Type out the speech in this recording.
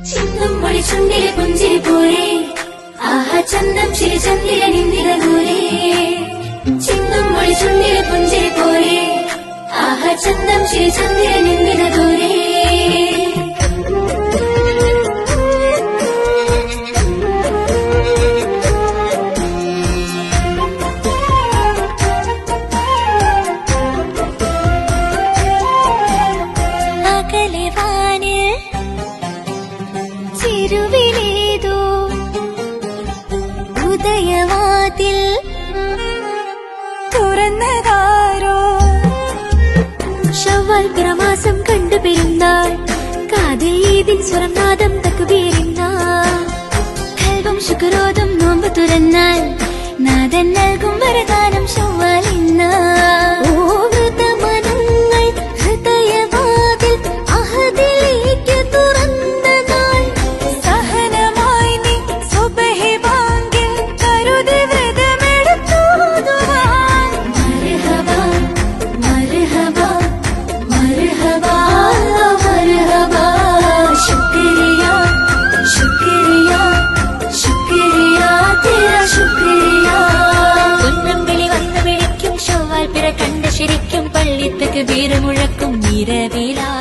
ചിന്തും മൊഴി ചുണ്ടിലെ പുഞ്ചിരി പോലെ ആഹാ ചന്തം ചിരി ചന്ദിര നിന്നിര ദൂരെ ചിന്തും മൊഴി ചുണ്ടിലെ പുഞ്ചിരി പോലെ ആഹാ ചന്തം ചിരി ചന്ദിര നിന്നിര ദൂരെ തിരുവിലേതോ ഉദയവാതിൽ തുറന്നതാരോ ശവ്വാൽ പ്രമാസം കണ്ടു പെരുന്നാൾ കാതിൽ ഈദിൻ സ്വരനാദം തക്ബീറിന്നാൾ കൽബും ശുക്രോദം നോമ്പ് തുറന്നാൽ നാദൻ നൽകും വരദാനം ശവ്വാൽ ഇന്നാൾ ശരിക്കും പള്ളിത്തക്ക് വീരമുഴക്കും നിരവിലാ